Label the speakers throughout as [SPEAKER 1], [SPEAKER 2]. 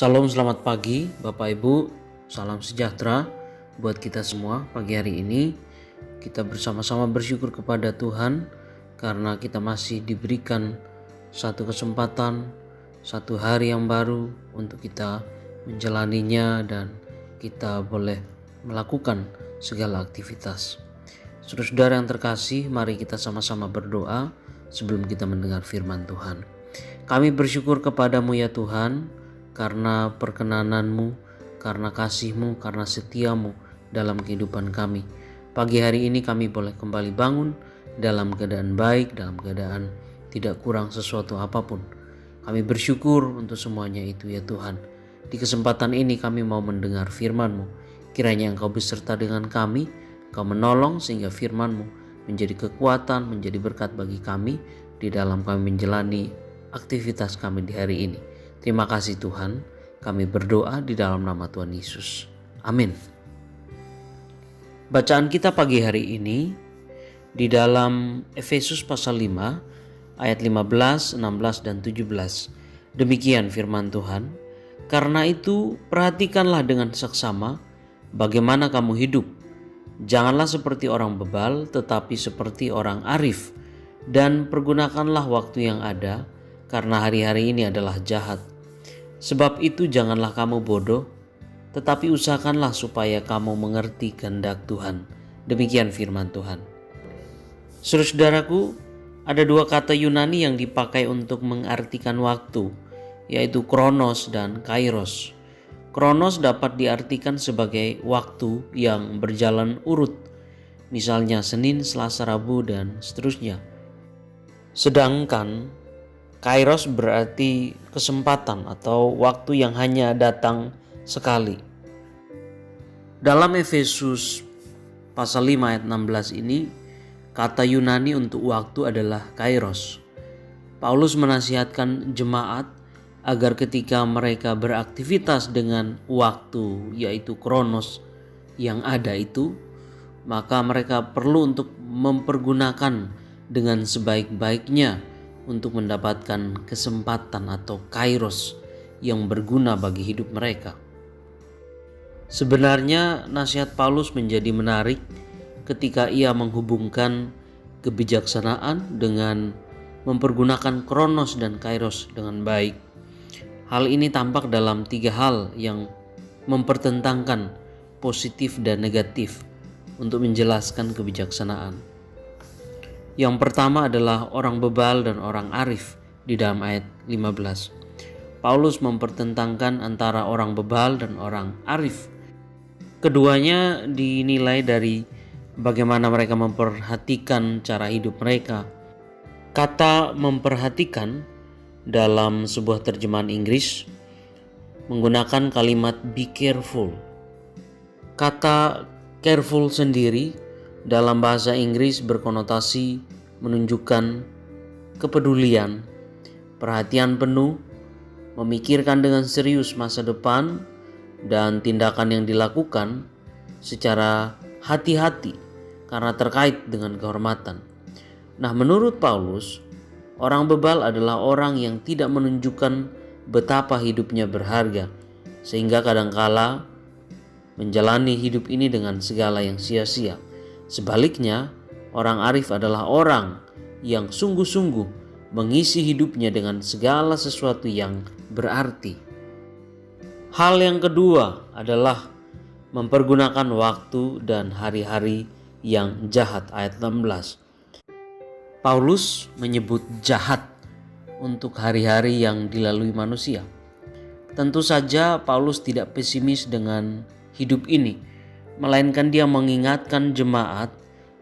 [SPEAKER 1] Salam, selamat pagi Bapak Ibu, salam sejahtera buat kita semua. Pagi hari ini kita bersama-sama bersyukur kepada Tuhan karena kita masih diberikan satu kesempatan, satu hari yang baru untuk kita menjalaninya dan kita boleh melakukan segala aktivitas. Saudara-saudara yang terkasih, mari kita sama-sama berdoa sebelum kita mendengar firman Tuhan. Kami bersyukur kepadamu ya Tuhan, karena perkenanan-Mu, karena kasih-Mu, karena setiamu dalam kehidupan kami. Pagi hari ini kami boleh kembali bangun dalam keadaan baik, dalam keadaan tidak kurang sesuatu apapun. Kami bersyukur untuk semuanya itu ya Tuhan. Di kesempatan ini kami mau mendengar firman-Mu. Kiranya Engkau beserta dengan kami, Engkau menolong sehingga firman-Mu menjadi kekuatan, menjadi berkat bagi kami di dalam kami menjalani aktivitas kami di hari ini. Terima kasih Tuhan, kami berdoa di dalam nama Tuhan Yesus. Amin. Bacaan kita pagi hari ini di dalam Efesus pasal 5 ayat 15, 16 dan 17. Demikian firman Tuhan. Karena itu perhatikanlah dengan seksama bagaimana kamu hidup. Janganlah seperti orang bebal, tetapi seperti orang arif. Dan pergunakanlah waktu yang ada, karena hari-hari ini adalah jahat. Sebab itu janganlah kamu bodoh, tetapi usahakanlah supaya kamu mengerti kehendak Tuhan. Demikian firman Tuhan. Saudara-saudaraku, ada dua kata Yunani yang dipakai untuk mengartikan waktu, yaitu kronos dan kairos. Kronos dapat diartikan sebagai waktu yang berjalan urut, misalnya Senin, Selasa, Rabu, dan seterusnya. Sedangkan kairos berarti kesempatan atau waktu yang hanya datang sekali. Dalam Efesus pasal 5 ayat 16 ini, kata Yunani untuk waktu adalah kairos. Paulus menasihatkan jemaat agar ketika mereka beraktivitas dengan waktu, yaitu kronos yang ada itu, maka mereka perlu untuk mempergunakan dengan sebaik-baiknya untuk mendapatkan kesempatan atau kairos yang berguna bagi hidup mereka. Sebenarnya nasihat Paulus menjadi menarik ketika ia menghubungkan kebijaksanaan dengan mempergunakan kronos dan kairos dengan baik. Hal ini tampak dalam 3 hal yang mempertentangkan positif dan negatif untuk menjelaskan kebijaksanaan. Yang pertama adalah orang bebal dan orang arif di dalam ayat 15. Paulus mempertentangkan antara orang bebal dan orang arif. Keduanya dinilai dari bagaimana mereka memperhatikan cara hidup mereka. Kata memperhatikan dalam sebuah terjemahan Inggris menggunakan kalimat be careful. Kata careful sendiri dalam bahasa Inggris berkonotasi menunjukkan kepedulian, perhatian penuh, memikirkan dengan serius masa depan, dan tindakan yang dilakukan secara hati-hati karena terkait dengan kehormatan. Nah, menurut Paulus, orang bebal adalah orang yang tidak menunjukkan betapa hidupnya berharga, sehingga kadangkala menjalani hidup ini dengan segala yang sia-sia. Sebaliknya, orang arif adalah orang yang sungguh-sungguh mengisi hidupnya dengan segala sesuatu yang berarti. Hal yang kedua adalah mempergunakan waktu dan hari-hari yang jahat, ayat 16. Paulus menyebut jahat untuk hari-hari yang dilalui manusia. Tentu saja Paulus tidak pesimis dengan hidup ini, melainkan dia mengingatkan jemaat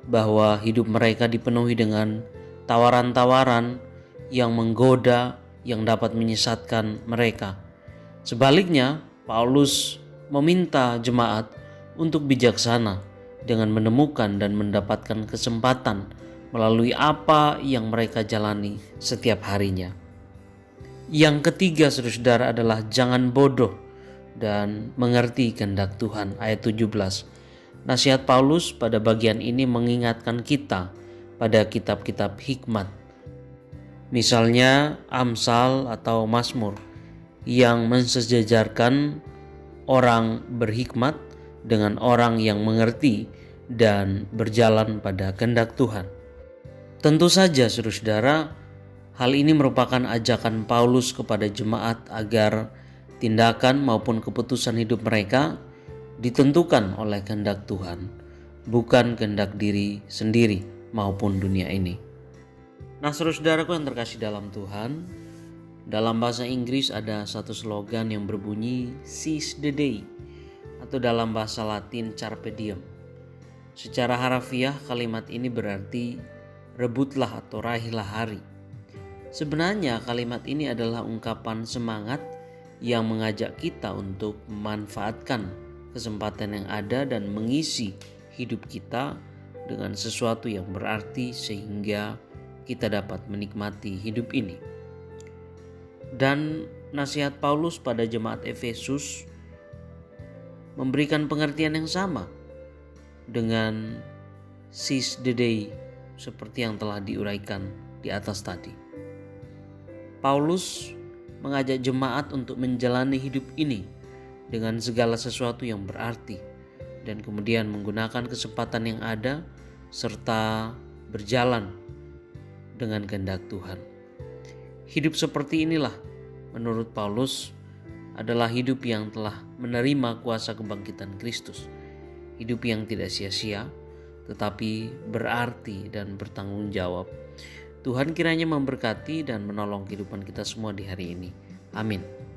[SPEAKER 1] bahwa hidup mereka dipenuhi dengan tawaran-tawaran yang menggoda, yang dapat menyesatkan mereka. Sebaliknya, Paulus meminta jemaat untuk bijaksana dengan menemukan dan mendapatkan kesempatan melalui apa yang mereka jalani setiap harinya. Yang ketiga, saudara-saudara, adalah jangan bodoh dan mengerti kehendak Tuhan, ayat 17. Nasihat Paulus pada bagian ini mengingatkan kita pada kitab-kitab hikmat, misalnya Amsal atau Mazmur, yang mensejajarkan orang berhikmat dengan orang yang mengerti dan berjalan pada kehendak Tuhan. Tentu saja saudara-saudara, hal ini merupakan ajakan Paulus kepada jemaat agar tindakan maupun keputusan hidup mereka ditentukan oleh kehendak Tuhan, bukan kehendak diri sendiri maupun dunia ini. Nah, saudara-saudaraku yang terkasih dalam Tuhan, dalam bahasa Inggris ada satu slogan yang berbunyi seize the day, atau dalam bahasa Latin carpe diem. Secara harafiah kalimat ini berarti rebutlah atau raihlah hari. Sebenarnya kalimat ini adalah ungkapan semangat yang mengajak kita untuk memanfaatkan kesempatan yang ada dan mengisi hidup kita dengan sesuatu yang berarti sehingga kita dapat menikmati hidup ini. Dan nasihat Paulus pada jemaat Efesus memberikan pengertian yang sama dengan seize the day seperti yang telah diuraikan di atas tadi. Paulus mengajak jemaat untuk menjalani hidup ini dengan segala sesuatu yang berarti dan kemudian menggunakan kesempatan yang ada serta berjalan dengan kehendak Tuhan. Hidup seperti inilah menurut Paulus adalah hidup yang telah menerima kuasa kebangkitan Kristus. Hidup yang tidak sia-sia tetapi berarti dan bertanggung jawab. Tuhan kiranya memberkati dan menolong kehidupan kita semua di hari ini. Amin.